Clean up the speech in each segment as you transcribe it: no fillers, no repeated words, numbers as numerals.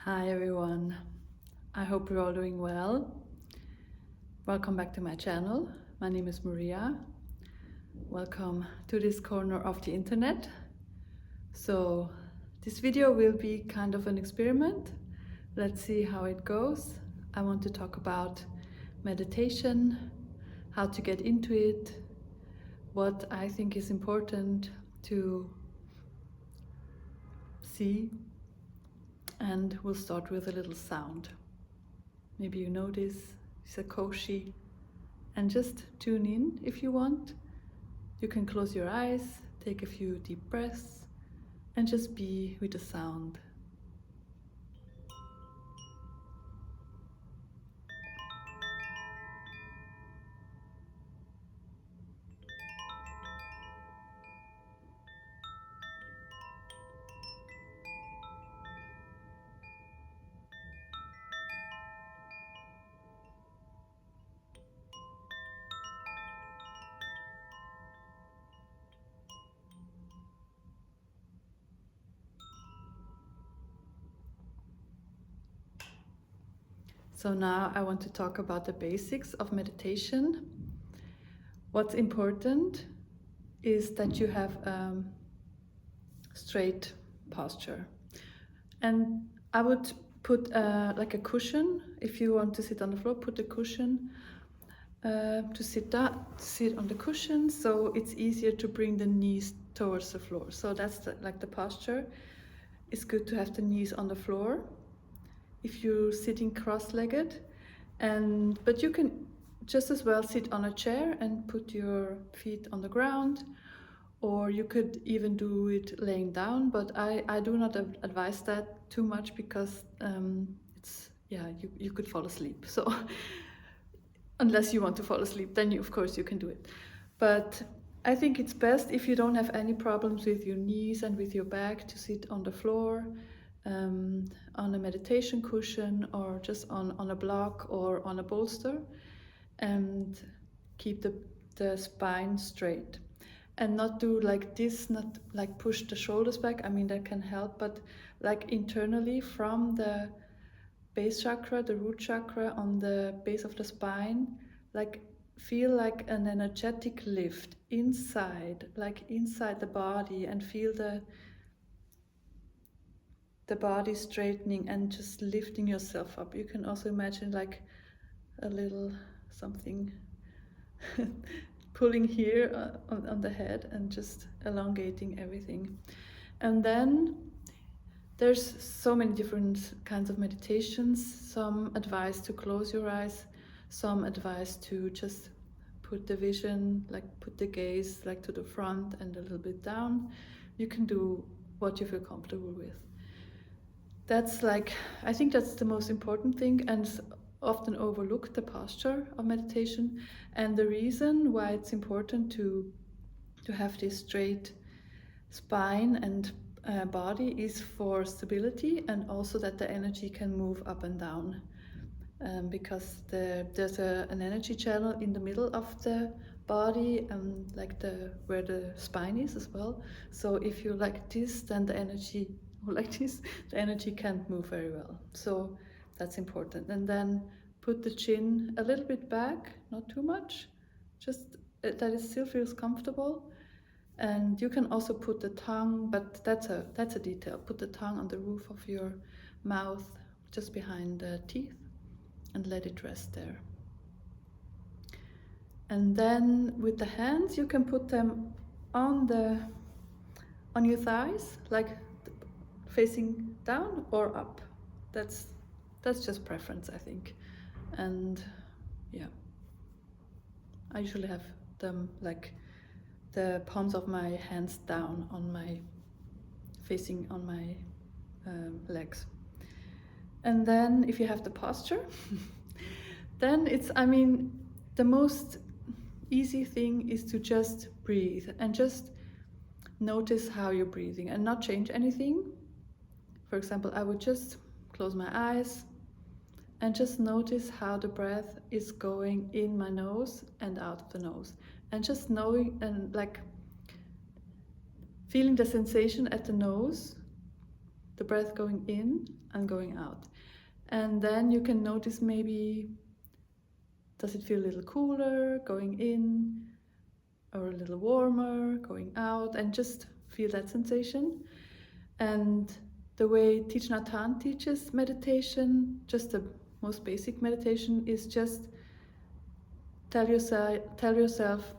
Hi everyone, I hope you're all doing well. Welcome back to my channel. My name is Maria. Welcome to this corner of the internet. So this video will be kind of an experiment. Let's see how it goes. I want to talk about meditation, how to get into it, what I think is important to see, and we'll start with a little sound. Maybe you notice it's a koshi, and just tune in if you want. You can close your eyes, take a few deep breaths, and just be with the sound. So now I want to talk about the basics of meditation. What's important is that you have straight posture. And I would put like a cushion. If you want to sit on the floor, put a cushion to sit on the cushion, so it's easier to bring the knees towards the floor. So that's like the posture. It's good to have the knees on the floor if you're sitting cross-legged, but you can just as well sit on a chair and put your feet on the ground, or you could even do it laying down, but I do not advise that too much because you could fall asleep. So unless you want to fall asleep, then of course you can do it. But I think it's best if you don't have any problems with your knees and with your back to sit on the floor, on a meditation cushion, or just on a block or on a bolster, and keep the spine straight. And not do like this, not like push the shoulders back. I mean, that can help, but like internally from the base chakra, the root chakra on the base of the spine, like feel like an energetic lift inside, like inside the body, and feel the body straightening and just lifting yourself up. You can also imagine like a little something pulling here on the head and just elongating everything. And then there's so many different kinds of meditations. Some advise to close your eyes, some advise to just put the vision, like put the gaze like to the front and a little bit down. You can do what you feel comfortable with. That's like, I think that's the most important thing, and often overlooked, the posture of meditation. And the reason why it's important to have this straight spine and body is for stability, and also that the energy can move up and down, because there's an energy channel in the middle of the body, like where the spine is as well. So if you like this, then the energy, or like this, the energy can't move very well. So that's important. And then put the chin a little bit back, not too much, just that it still feels comfortable. And you can also put the tongue, but that's a detail. Put the tongue on the roof of your mouth, just behind the teeth, and let it rest there. And then with the hands, you can put them on your thighs, like facing down or up. That's just preference, I think. And yeah, I usually have them like the palms of my hands down on my, facing on my legs. And then if you have the posture, then it's, I mean, the most easy thing is to just breathe and just notice how you're breathing and not change anything. For example, I would just close my eyes and just notice how the breath is going in my nose and out of the nose, and just knowing and like feeling the sensation at the nose the breath going in and going out. And then you can notice maybe, does it feel a little cooler going in, or a little warmer going out, and just feel that sensation. And the way Thich Nhat Hanh teaches meditation, just the most basic meditation, is just tell yourself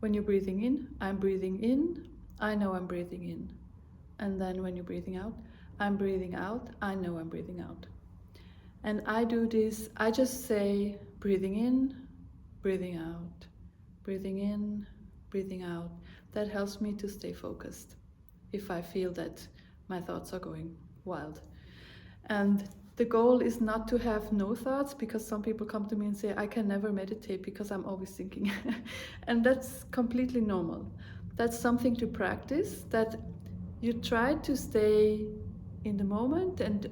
when you're breathing in, I'm breathing in, I know I'm breathing in. And then when you're breathing out, I'm breathing out, I know I'm breathing out. And I do this, I just say breathing in, breathing out, breathing in, breathing out. That helps me to stay focused if I feel that my thoughts are going wild. And the goal is not to have no thoughts, because some people come to me and say, I can never meditate because I'm always thinking. And that's completely normal. That's something to practice, that you try to stay in the moment, and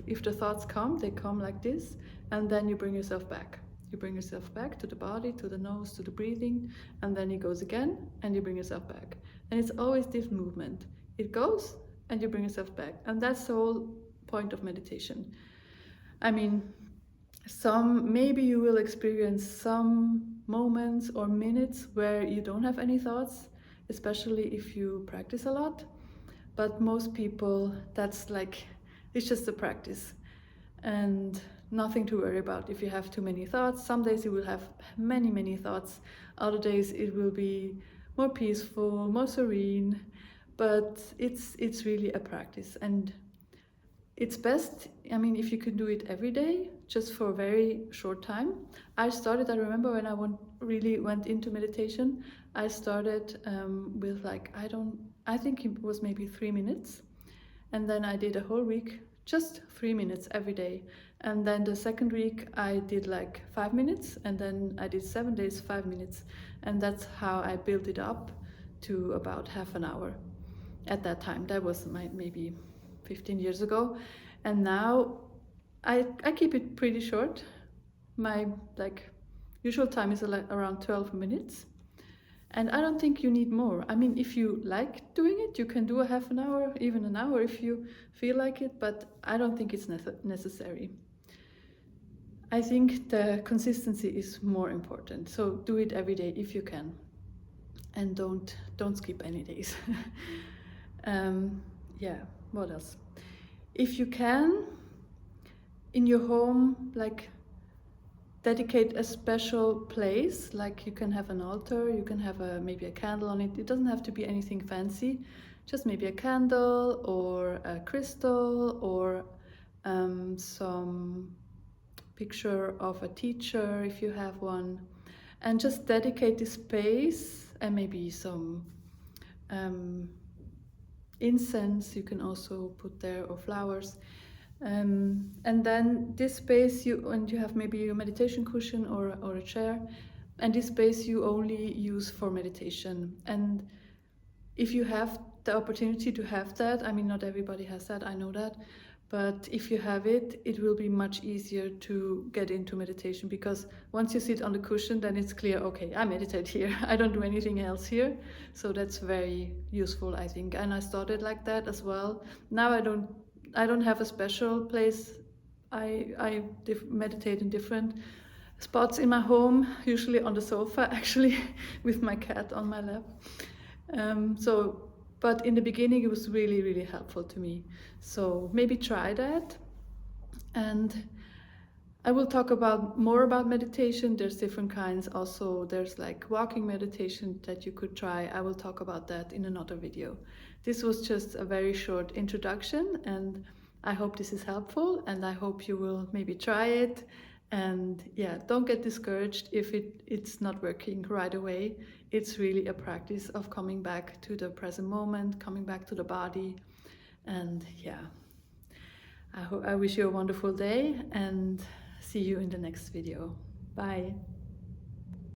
if the thoughts come, they come like this, and then you bring yourself back. You bring yourself back to the body, to the nose, to the breathing, and then it goes again, and you bring yourself back. And it's always this movement. It goes, and you bring yourself back. And that's the whole point of meditation. I mean, maybe you will experience some moments or minutes where you don't have any thoughts, especially if you practice a lot. But most people, it's just a practice and nothing to worry about. If you have too many thoughts, some days you will have many thoughts. Other days it will be more peaceful, more serene, but it's really a practice. And it's best, if you can do it every day, just for a very short time. I remember when I really went into meditation, I started with I think it was maybe 3 minutes. And then I did a whole week, just 3 minutes every day. And then the second week I did 5 minutes, and then I did 7 days, 5 minutes. And that's how I built it up to about half an hour at that time. That was maybe 15 years ago. And now I keep it pretty short. My usual time is around 12 minutes. And I don't think you need more. If you like doing it, you can do a half an hour, even an hour if you feel like it, but I don't think it's necessary. I think the consistency is more important. So do it every day if you can. And don't skip any days. What else? If you can, in your home, dedicate a special place, you can have an altar, you can have maybe a candle on it. It doesn't have to be anything fancy, just maybe a candle or a crystal or some picture of a teacher if you have one, and just dedicate this space, and maybe some incense you can also put there, or flowers. And then this space you have maybe a meditation cushion or a chair, and this space you only use for meditation. And if you have the opportunity to have that, not everybody has that, I know that, but if you have it, it will be much easier to get into meditation, because once you sit on the cushion, then it's clear, okay, I meditate here, I don't do anything else here. So that's very useful, I think. And I started like that as well. Now I don't have a special place. I meditate in different spots in my home, usually on the sofa, actually, with my cat on my lap. But in the beginning, it was really, really helpful to me. So maybe try that. And I will talk more about meditation. There's different kinds. Also, there's walking meditation that you could try. I will talk about that in another video. This was just a very short introduction, and I hope this is helpful, and I hope you will maybe try it. And don't get discouraged if it's not working right away. It's really a practice of coming back to the present moment, coming back to the body. And I wish you a wonderful day, and see you in the next video. Bye.